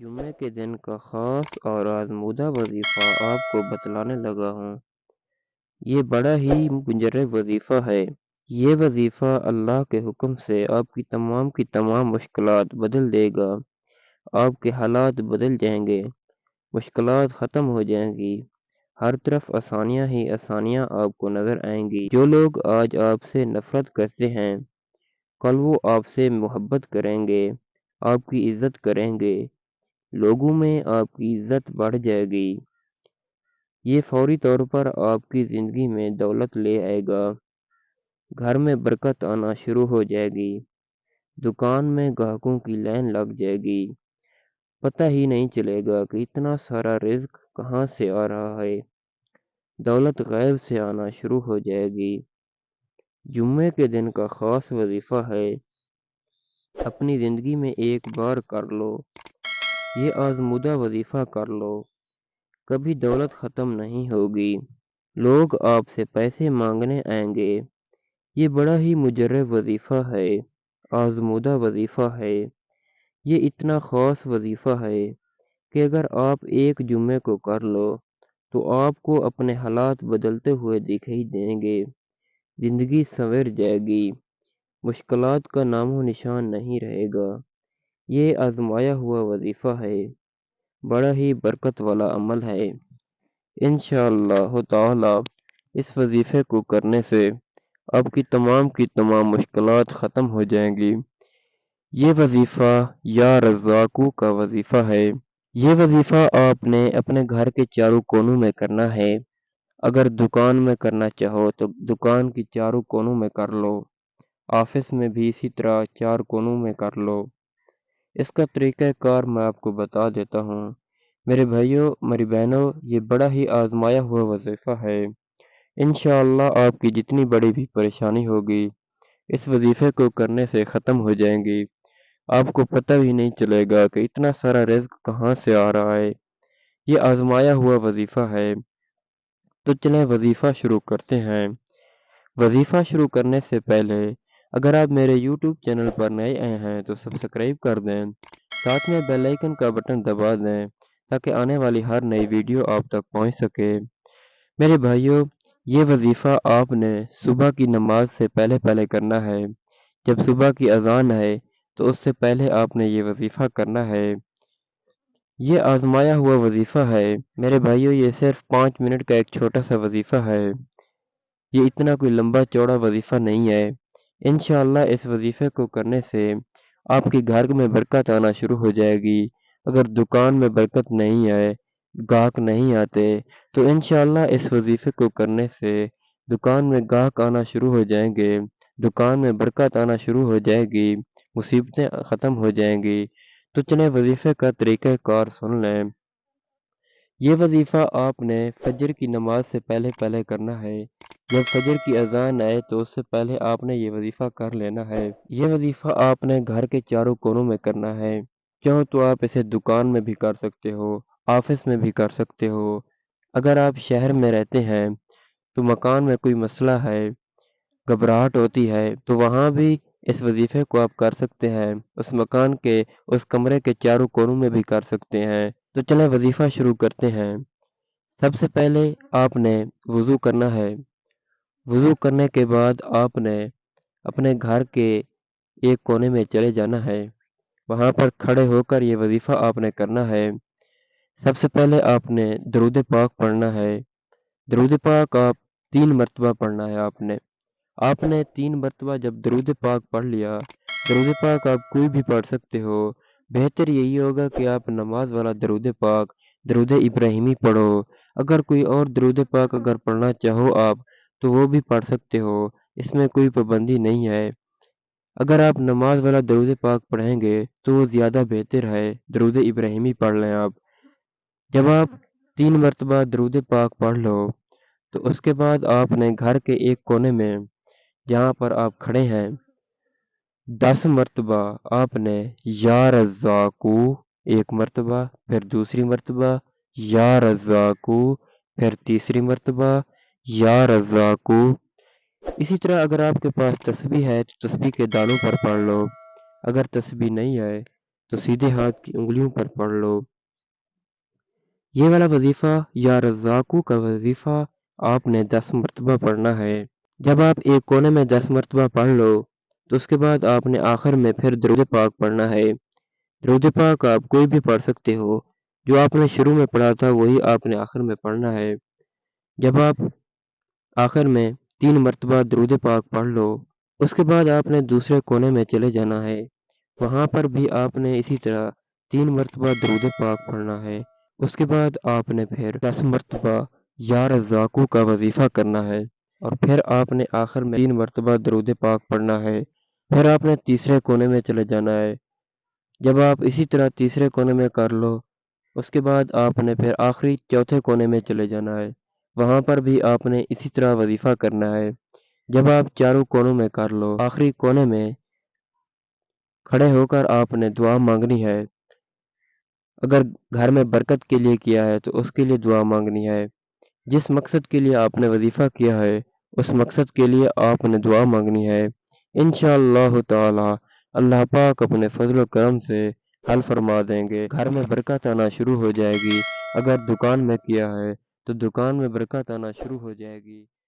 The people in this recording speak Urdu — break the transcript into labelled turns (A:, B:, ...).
A: جمعے کے دن کا خاص اور آزمودہ وظیفہ آپ کو بتلانے لگا ہوں۔ یہ بڑا ہی مجرب وظیفہ ہے۔ یہ وظیفہ اللہ کے حکم سے آپ کی تمام مشکلات بدل دے گا۔ آپ کے حالات بدل جائیں گے، مشکلات ختم ہو جائیں گی، ہر طرف آسانیاں ہی آسانیاں آپ کو نظر آئیں گی۔ جو لوگ آج آپ سے نفرت کرتے ہیں، کل وہ آپ سے محبت کریں گے، آپ کی عزت کریں گے، لوگوں میں آپ کی عزت بڑھ جائے گی۔ یہ فوری طور پر آپ کی زندگی میں دولت لے آئے گا، گھر میں برکت آنا شروع ہو جائے گی، دکان میں گاہکوں کی لائن لگ جائے گی، پتہ ہی نہیں چلے گا کہ اتنا سارا رزق کہاں سے آ رہا ہے، دولت غیب سے آنا شروع ہو جائے گی۔ جمعے کے دن کا خاص وظیفہ ہے، اپنی زندگی میں ایک بار کر لو، یہ آزمودہ وظیفہ کر لو، کبھی دولت ختم نہیں ہوگی، لوگ آپ سے پیسے مانگنے آئیں گے۔ یہ بڑا ہی مجرب وظیفہ ہے، آزمودہ وظیفہ ہے، یہ اتنا خاص وظیفہ ہے کہ اگر آپ ایک جمعے کو کر لو تو آپ کو اپنے حالات بدلتے ہوئے دکھائی دیں گے، زندگی سنور جائے گی، مشکلات کا نام و نشان نہیں رہے گا۔ یہ آزمایا ہوا وظیفہ ہے، بڑا ہی برکت والا عمل ہے۔ انشاءاللہ تعالی اس وظیفے کو کرنے سے آپ کی تمام مشکلات ختم ہو جائیں گی۔ یہ وظیفہ یا رزاقو کا وظیفہ ہے۔ یہ وظیفہ آپ نے اپنے گھر کے چاروں کونوں میں کرنا ہے۔ اگر دکان میں کرنا چاہو تو دکان کی چاروں کونوں میں کر لو، آفس میں بھی اسی طرح 4 کونوں میں کر لو۔ اس کا طریقہ کار میں آپ کو بتا دیتا ہوں۔ میرے بھائیوں، میری بہنوں، یہ بڑا ہی آزمایا ہوا وظیفہ ہے۔ انشاءاللہ آپ کی جتنی بڑی بھی پریشانی ہوگی، اس وظیفے کو کرنے سے ختم ہو جائیں گی۔ آپ کو پتہ بھی نہیں چلے گا کہ اتنا سارا رزق کہاں سے آ رہا ہے۔ یہ آزمایا ہوا وظیفہ ہے۔ تو چلیں وظیفہ شروع کرتے ہیں۔ وظیفہ شروع کرنے سے پہلے اگر آپ میرے یوٹیوب چینل پر نئے آئے ہیں تو سبسکرائب کر دیں، ساتھ میں بیل آئیکن کا بٹن دبا دیں تاکہ آنے والی ہر نئی ویڈیو آپ تک پہنچ سکے۔ میرے بھائیوں، یہ وظیفہ آپ نے صبح کی نماز سے پہلے کرنا ہے۔ جب صبح کی اذان ہے تو اس سے پہلے آپ نے یہ وظیفہ کرنا ہے۔ یہ آزمایا ہوا وظیفہ ہے میرے بھائیوں، یہ صرف 5 منٹ کا ایک چھوٹا سا وظیفہ ہے، یہ اتنا کوئی لمبا چوڑا وظیفہ نہیں ہے۔ انشاءاللہ اس وظیفے کو کرنے سے آپ کے گھر میں برکت آنا شروع ہو جائے گی۔ اگر دکان میں برکت نہیں آئے، گاہک نہیں آتے، تو انشاءاللہ اس وظیفے کو کرنے سے دکان میں گاہک آنا شروع ہو جائیں گے، دکان میں برکت آنا شروع ہو جائے گی، مصیبتیں ختم ہو جائیں گی۔ تو چلیں وظیفے کا طریقہ کار سن لیں۔ یہ وظیفہ آپ نے فجر کی نماز سے پہلے کرنا ہے۔ جب فجر کی اذان آئے تو اس سے پہلے آپ نے یہ وظیفہ کر لینا ہے۔ یہ وظیفہ آپ نے گھر کے چاروں کونوں میں کرنا ہے۔ چاہو تو آپ اسے دکان میں بھی کر سکتے ہو، آفس میں بھی کر سکتے ہو۔ اگر آپ شہر میں رہتے ہیں تو مکان میں کوئی مسئلہ ہے، گھبراہٹ ہوتی ہے، تو وہاں بھی اس وظیفے کو آپ کر سکتے ہیں، اس مکان کے اس کمرے کے چاروں کونوں میں بھی کر سکتے ہیں۔ تو چلیں وظیفہ شروع کرتے ہیں۔ سب سے پہلے آپ نے وضو کرنا ہے۔ وضو کرنے کے بعد آپ نے اپنے گھر کے ایک کونے میں چلے جانا ہے، وہاں پر کھڑے ہو کر یہ وظیفہ آپ نے کرنا ہے۔ سب سے پہلے آپ نے درود پاک پڑھنا ہے۔ درود پاک آپ 3 مرتبہ پڑھنا ہے۔ آپ نے 3 مرتبہ جب درود پاک پڑھ لیا، درود پاک آپ کوئی بھی پڑھ سکتے ہو، بہتر یہی ہوگا کہ آپ نماز والا درود پاک، درود ابراہیمی پڑھو۔ اگر کوئی اور درود پاک اگر پڑھنا چاہو آپ تو وہ بھی پڑھ سکتے ہو، اس میں کوئی پابندی نہیں ہے۔ اگر آپ نماز والا درود پاک پڑھیں گے تو وہ زیادہ بہتر ہے، درود ابراہیمی پڑھ لیں آپ۔ جب آپ 3 مرتبہ درود پاک پڑھ لو تو اس کے بعد آپ نے گھر کے ایک کونے میں جہاں پر آپ کھڑے ہیں 10 مرتبہ آپ نے یا رزاقو ایک مرتبہ، پھر دوسری مرتبہ یا رزاقو، پھر تیسری مرتبہ یا رزاقو۔ اسی طرح اگر آپ کے پاس تسبیح ہے تو تسبیح کے دانوں پر پڑھ لو، اگر تسبیح نہیں ہے تو سیدھے ہاتھ کی انگلیوں پر پڑھ لو۔ یہ والا وظیفہ یا رزاقو کا وظیفہ آپ نے 10 مرتبہ پڑھنا ہے۔ جب آپ ایک کونے میں 10 مرتبہ پڑھ لو تو اس کے بعد آپ نے آخر میں پھر درود پاک پڑھنا ہے۔ درود پاک آپ کوئی بھی پڑھ سکتے ہو، جو آپ نے شروع میں پڑھا تھا وہی آپ نے آخر میں پڑھنا ہے۔ جب آپ آخر میں 3 مرتبہ درود پاک پڑھ لو اس کے بعد آپ نے دوسرے کونے میں چلے جانا ہے، وہاں پر بھی آپ نے اسی طرح 3 مرتبہ درود پاک پڑھنا ہے۔ اس کے بعد آپ نے پھر 10 مرتبہ یا رزاقو کا وظیفہ کرنا ہے، اور پھر آپ نے آخر میں 3 مرتبہ درود پاک پڑھنا ہے۔ پھر آپ نے تیسرے کونے میں چلے جانا ہے۔ جب آپ اسی طرح تیسرے کونے میں کر لو اس کے بعد آپ نے پھر آخری چوتھے کونے میں چلے جانا ہے، وہاں پر بھی آپ نے اسی طرح وظیفہ کرنا ہے۔ جب آپ چاروں کونوں میں کر لو آخری کونے میں کھڑے ہو کر آپ نے دعا مانگنی ہے۔ اگر گھر میں برکت کے لیے کیا ہے تو اس کے لیے دعا مانگنی ہے۔ جس مقصد کے لیے آپ نے وظیفہ کیا ہے اس مقصد کے لیے آپ نے دعا مانگنی ہے۔ انشاءاللہ تعالی اللہ پاک اپنے فضل و کرم سے حل فرما دیں گے، گھر میں برکت آنا شروع ہو جائے گی۔ اگر دکان میں کیا ہے تو دکان میں برکت آنا شروع ہو جائے گی۔